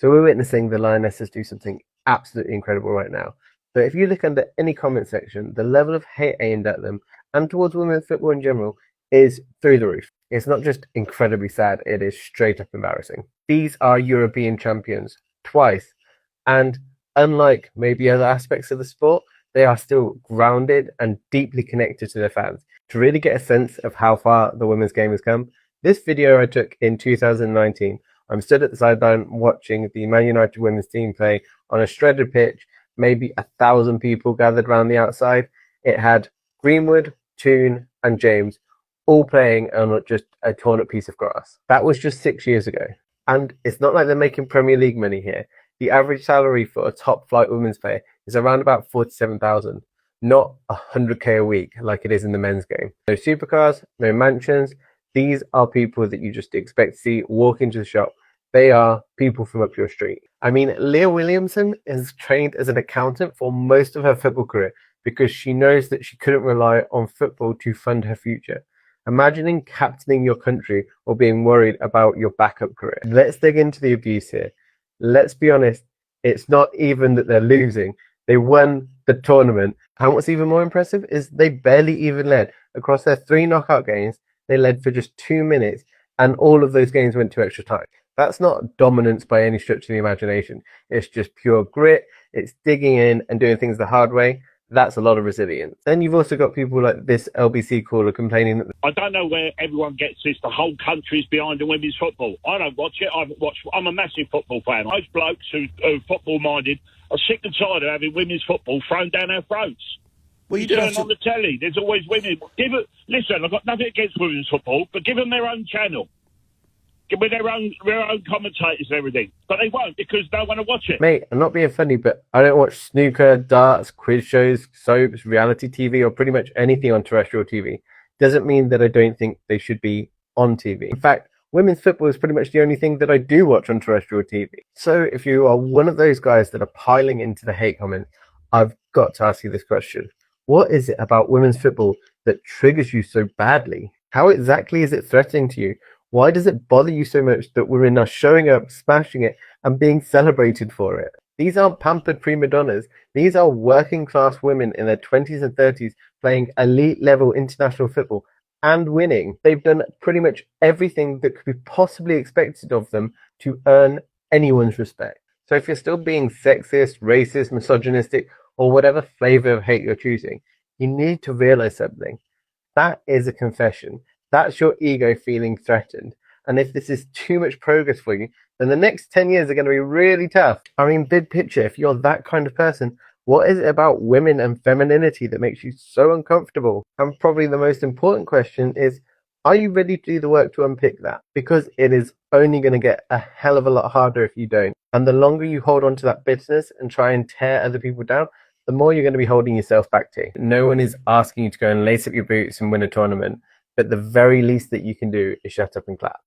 So we're witnessing the Lionesses do something absolutely incredible right now. So if you look under any comment section, the level of hate aimed at them and towards women's football in general is through the roof. It's not just incredibly sad, it is straight up embarrassing. These are European champions twice, and unlike maybe other aspects of the sport, they are still grounded and deeply connected to their fans. To really get a sense of how far the women's game has come, this video I took in 2019. I'm stood at the sideline watching the Man United women's team play on a shredded pitch, maybe 1,000 people gathered around the outside. It had Greenwood, Toon and James all playing on just a torn up piece of grass. That was just 6 years ago. And it's not like they're making Premier League money here. The average salary for a top flight women's player is around about 47,000, not 100k a week like it is in the men's game. No supercars, no mansions. These are people that you just expect to see walk into the shop. They are people from up your street. I mean, Leah Williamson is trained as an accountant for most of her football career because she knows that she couldn't rely on football to fund her future. Imagining captaining your country or being worried about your backup career. Let's dig into the abuse here. Let's be honest, it's not even that they're losing. They won the tournament. And what's even more impressive is they barely even led. Across their 3 knockout games, they led for just 2 minutes, and all of those games went to extra time. That's not dominance by any stretch of the imagination. It's just pure grit. It's digging in and doing things the hard way. That's a lot of resilience. Then you've also got people like this LBC caller complaining that I don't know where everyone gets this. The whole country's behind the women's football. I don't watch it. I'm a massive football fan. Those blokes who are football minded are sick and tired of having women's football thrown down our throats. Well, you turn on the telly. There's always women. Listen, I've got nothing against women's football, but give them their own channel. With their own commentators and everything. But they won't because they don't want to watch it. Mate, I'm not being funny, but I don't watch snooker, darts, quiz shows, soaps, reality TV, or pretty much anything on terrestrial TV. Doesn't mean that I don't think they should be on TV. In fact, women's football is pretty much the only thing that I do watch on terrestrial TV. So if you are one of those guys that are piling into the hate comments, I've got to ask you this question. What is it about women's football that triggers you so badly? How exactly is it threatening to you? Why does it bother you so much that women are showing up, smashing it, and being celebrated for it? These aren't pampered prima donnas. These are working class women in their 20s and 30s playing elite level international football and winning. They've done pretty much everything that could be possibly expected of them to earn anyone's respect. So if you're still being sexist, racist, misogynistic, or whatever flavor of hate you're choosing, you need to realize something. That is a confession. That's your ego feeling threatened. And if this is too much progress for you, then the next 10 years are going to be really tough. I mean, big picture, if you're that kind of person, what is it about women and femininity that makes you so uncomfortable? And probably the most important question is, are you ready to do the work to unpick that? Because it is only going to get a hell of a lot harder if you don't. And the longer you hold on to that bitterness and try and tear other people down, the more you're going to be holding yourself back to. No one is asking you to go and lace up your boots and win a tournament. But the very least that you can do is shut up and clap.